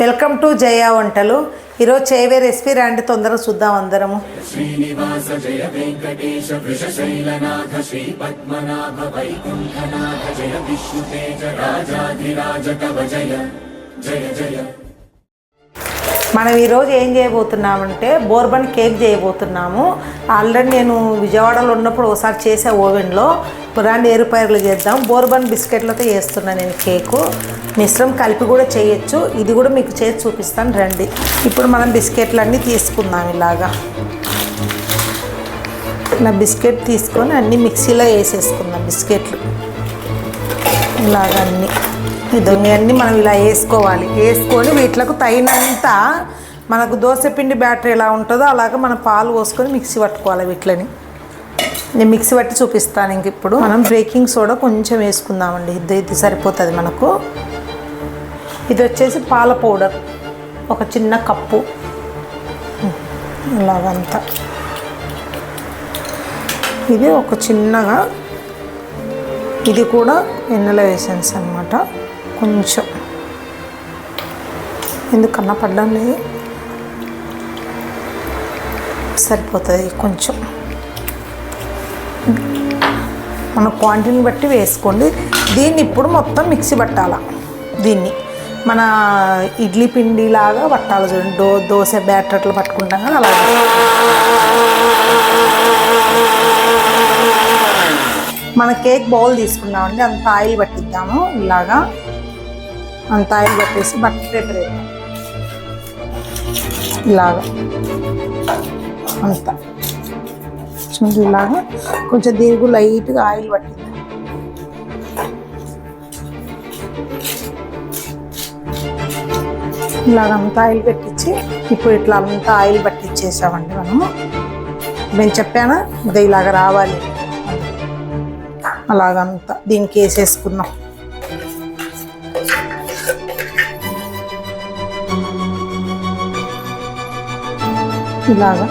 Welcome to జయ వంటలు. ఈరోజు చేయవే రెసిపీ రండి తొందరగా చూద్దాం అందరము. శ్రీనివాస జయ వెంకటేశ వృషశైలనాథ శ్రీ పద్మనాభ వైకుంఠనాథ జయ విష్ణుతేజ రాజాధిరాజ కవ జయ జయ జయ. మనం ఈరోజు ఏం చేయబోతున్నామంటే బోర్బన్ కేక్ చేయబోతున్నాము. ఆల్రెడీ నేను విజయవాడలో ఉన్నప్పుడు ఒకసారి చేసే ఓవెన్లో. పురాణి ఏరుపైర్లు చేద్దాం. బోర్బన్ బిస్కెట్లతో చేస్తున్నాను నేను కేకు. మిశ్రమం కలిపి కూడా చేయొచ్చు. ఇది కూడా మీకు చేసి చూపిస్తాను రండి. ఇప్పుడు మనం బిస్కెట్లన్నీ తీసుకుందాం. ఇలాగా ఇలా బిస్కెట్ తీసుకొని అన్నీ మిక్సీలో వేసేసుకుందాం. బిస్కెట్లు ఇలాగ అన్నీ మనం ఇలా వేసుకోవాలి. వేసుకొని వీటికి తగినంత మనకు దోశపిండి బ్యాటర్ ఎలా ఉంటుందో అలాగ మనం పాలు పోసుకొని మిక్సీ పట్టుకోవాలి. వీటిని నేను మిక్సీ పట్టి చూపిస్తాను. ఇంక ఇప్పుడు మనం బేకింగ్ సోడా కొంచెం వేసుకుందామండి. ఇది సరిపోతుంది మనకు. ఇది వచ్చేసి పాల పౌడర్ ఒక చిన్న కప్పు ఇలాగంతా. ఇది ఒక చిన్నగా, ఇది కూడా వెన్నెల ఎసెన్స్ అన్నమాట. కొంచెం ఎందుకన్నా పడ్డం లేదు, సరిపోతుంది. కొంచెం మన క్వాంటిటీని బట్టి వేసుకోండి. దీన్ని ఇప్పుడు మొత్తం మిక్సీ పట్టాలా. దీన్ని మన ఇడ్లీ పిండి లాగా పట్టాలి. చూడండి, దోశ బ్యాటర్ అట్లా పట్టుకుంటాం కదా అలాగే. మన కేక్ బౌల్ తీసుకున్నామండి. అంత ఆయిల్ పట్టిద్దాము. ఇలాగా అంత ఆయిల్ పట్టేసి బటర్ పేపర్ వేద్దాం. ఇలాగా అంత చూడండి. ఇలాగా కొంచెం దీనికి లైట్గా ఆయిల్ పట్టిద్దాం. ఇలాగ అంతా ఆయిల్ పెట్టించి ఇప్పుడు ఇట్లా అంతా ఆయిల్ పట్టించేసామండి మనము. నేను చెప్పాను ఇది ఇలాగ రావాలి. అలాగంతా దీనికి వేసేసుకున్నాం. ఇలాగా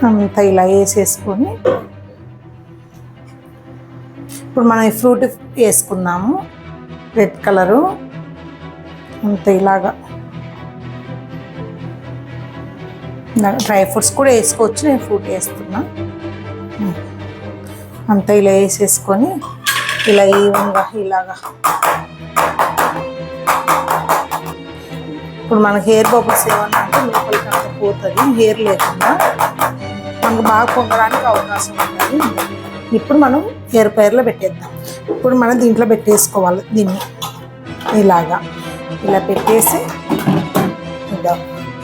అంతా ఇలా వేసేసుకొని ఇప్పుడు మనం ఈ ఫ్రూట్ వేసుకున్నాము. రెడ్ కలరు అంత ఇలాగా. డ్రై ఫ్రూట్స్ కూడా వేసుకోవచ్చు. నేను ఫ్రూట్ వేస్తున్నా. అంతా ఇలా వేసేసుకొని ఇలా ఈవెన్గా ఇలాగా. ఇప్పుడు మనకి హెయిర్ బబుల్స్ ఏమన్నా అంటే లోపలికి అంత పోతుంది. హెయిర్ లేకుండా మనకు బాగా పొందడానికి అవకాశం ఉంటుంది. ఇప్పుడు మనం హెయిర్ పైర్లో పెట్టేద్దాం. ఇప్పుడు మనం దీంట్లో పెట్టేసుకోవాలి. దీన్ని ఇలాగా ఇలా పెట్టేసి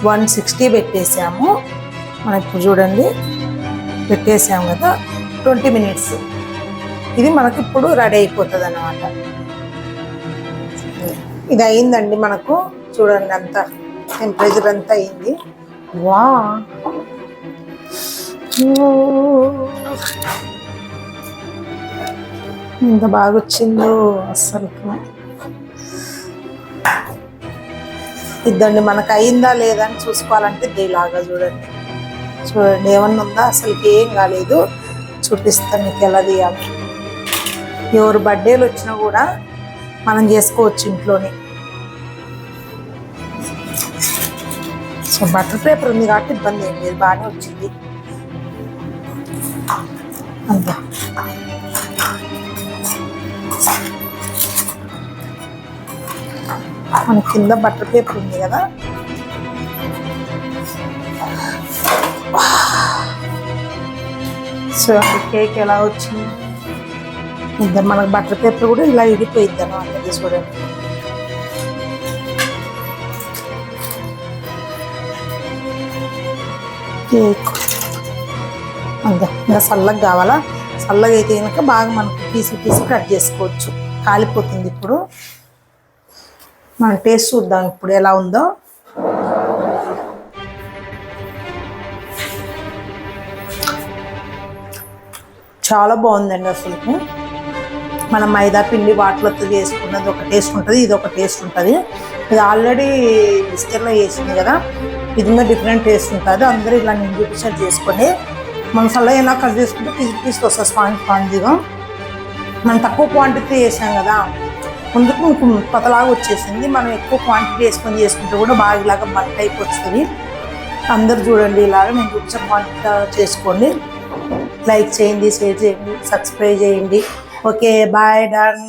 160 పెట్టేసాము. మనం ఇప్పుడు చూడండి పెట్టేసాము కదా 20 మినిట్స్. ఇది మనకి ఇప్పుడు రెడీ అయిపోతుంది అన్నమాట. ఇది అయిందండి మనకు. చూడండి అంత టెంపరేచర్ అంతా అయింది. వా ఎంత బాగా వచ్చిందో అస్సలు. ఇద్దండి మనకు అయిందా లేదా అని చూసుకోవాలంటే ఇలాగా చూడండి. చూడండి ఏమన్నా ఉందా, అసలుకి ఏం కాలేదు. చూపిస్తాను మీకు ఎలా తీయాలి. ఎవరు బర్త్డేలు వచ్చినా కూడా మనం చేసుకోవచ్చు ఇంట్లోనే. సో బటర్ పేపర్ ఉంది కాబట్టి ఇబ్బంది ఏం లేదు, బాగానే వచ్చింది అంతా. మన కింద బటర్ పేపర్ ఉంది కదా. సో కేక్ ఎలా వచ్చింది. ఇద్దరు మనకు బటర్ పేపర్ కూడా ఇలా ఇడిపోయిద్ది అన్నమాట. చూడండి కేక్ అంతే. ఇంకా చల్లగా కావాలా. చల్లగా అయితే కనుక బాగా మనకు పీసు కట్ చేసుకోవచ్చు. కాలిపోతుంది. ఇప్పుడు మనం టేస్ట్ చూద్దాం ఇప్పుడు ఎలా ఉందో. చాలా బాగుందండి. అసలు మనం మైదా పిండి వాటిలతో చేసుకున్నది ఒక టేస్ట్ ఉంటుంది, ఇది ఒక టేస్ట్ ఉంటుంది. ఇది ఆల్రెడీ బిస్కెట్లో వేసింది కదా, ఇది ఇంకా డిఫరెంట్ టేస్ట్ ఉంటుంది. అందరూ ఇలా నేను చూపించారు చేసుకొని మనం సల్ల ఎలా కట్ చేసుకుంటే పీస్ వస్తుంది స్పాంజీగా. మనం తక్కువ క్వాంటిటీ వేసాం కదా, ముందుకు కొత్తలాగా వచ్చేసింది. మనం ఎక్కువ క్వాంటిటీ వేసుకొని చేసుకుంటే కూడా బాగా ఇలాగా బట్ట అయిపోతుంది. అందరు చూడండి, ఇలాగా నేను చూపించిన క్వాంటిటీ చేసుకోండి. లైక్ చేయండి, షేర్ చేయండి, సబ్స్క్రైబ్ చేయండి. Okay, bye, done.